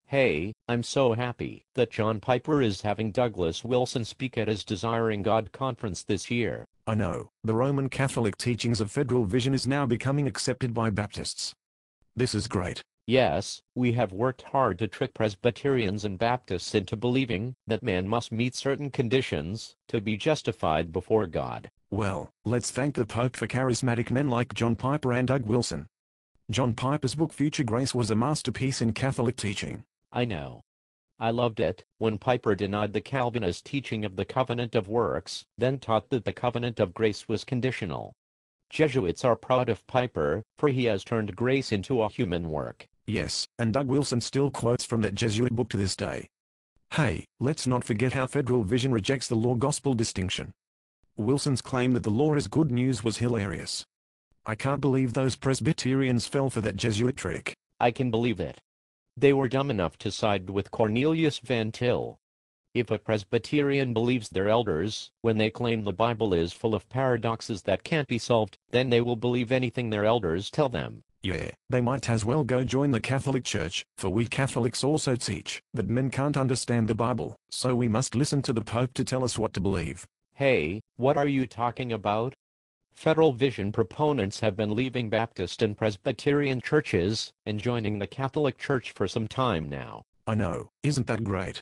Hey, I'm so happy that John Piper is having Douglas Wilson speak at his Desiring God conference this year. I know, the Roman Catholic teachings of federal vision is now becoming accepted by Baptists. This is great. Yes, we have worked hard to trick Presbyterians and Baptists into believing that man must meet certain conditions to be justified before God. Well, let's thank the Pope for charismatic men like John Piper and Doug Wilson. John Piper's book Future Grace was a masterpiece in Catholic teaching. I know. I loved it when Piper denied the Calvinist teaching of the covenant of works, then taught that the covenant of grace was conditional. Jesuits are proud of Piper, for he has turned grace into a human work. Yes, and Doug Wilson still quotes from that Jesuit book to this day. Hey, let's not forget how federal vision rejects the law-gospel distinction. Wilson's claim that the law is good news was hilarious. I can't believe those Presbyterians fell for that Jesuit trick. I can believe it. They were dumb enough to side with Cornelius Van Til. If a Presbyterian believes their elders, when they claim the Bible is full of paradoxes that can't be solved, then they will believe anything their elders tell them. Yeah, they might as well go join the Catholic Church, for we Catholics also teach that men can't understand the Bible, so we must listen to the Pope to tell us what to believe. Hey, what are you talking about? Federal vision proponents have been leaving Baptist and Presbyterian churches and joining the Catholic Church for some time now. I know, isn't that great?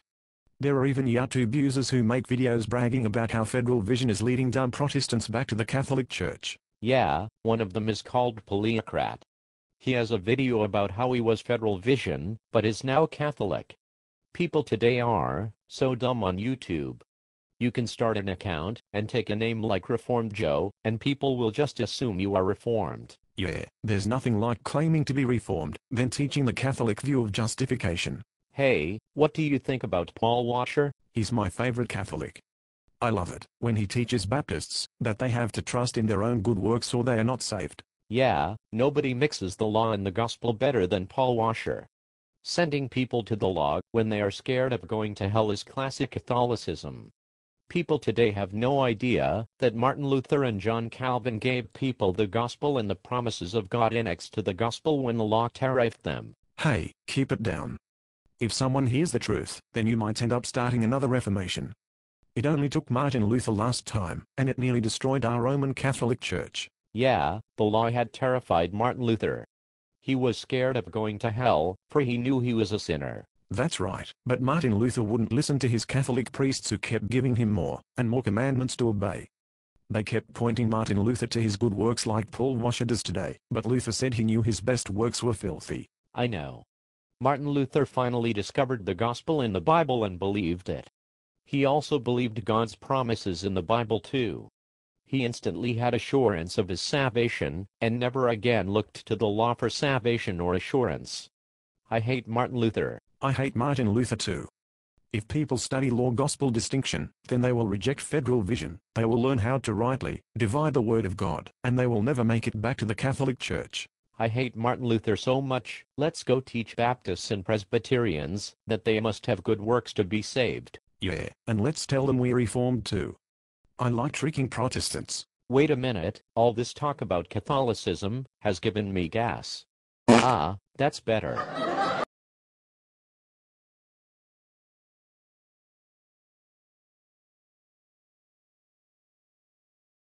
There are even YouTube users who make videos bragging about how federal vision is leading dumb Protestants back to the Catholic Church. Yeah, one of them is called Paleocrat. He has a video about how he was federal vision, but is now Catholic. People today are so dumb on YouTube. You can start an account and take a name like Reformed Joe, and people will just assume you are Reformed. Yeah, there's nothing like claiming to be Reformed, then teaching the Catholic view of justification. Hey, what do you think about Paul Washer? He's my favorite Catholic. I love it when he teaches Baptists that they have to trust in their own good works or they are not saved. Yeah, nobody mixes the law and the gospel better than Paul Washer. Sending people to the law when they are scared of going to hell is classic Catholicism. People today have no idea that Martin Luther and John Calvin gave people the gospel and the promises of God annexed to the gospel when the law tariffed them. Hey, keep it down. If someone hears the truth, then you might end up starting another Reformation. It only took Martin Luther last time, and it nearly destroyed our Roman Catholic Church. Yeah, the law had terrified Martin Luther. He was scared of going to hell, for he knew he was a sinner. That's right, but Martin Luther wouldn't listen to his Catholic priests who kept giving him more and more commandments to obey. They kept pointing Martin Luther to his good works like Paul Washer does today, but Luther said he knew his best works were filthy. I know. Martin Luther finally discovered the gospel in the Bible and believed it. He also believed God's promises in the Bible too. He instantly had assurance of his salvation, and never again looked to the law for salvation or assurance. I hate Martin Luther. I hate Martin Luther too. If people study law-gospel distinction, then they will reject federal vision, they will learn how to rightly divide the Word of God, and they will never make it back to the Catholic Church. I hate Martin Luther so much. Let's go teach Baptists and Presbyterians that they must have good works to be saved. Yeah, and let's tell them we're Reformed too. I like tricking Protestants. Wait a minute, all this talk about Catholicism has given me gas. Ah, that's better.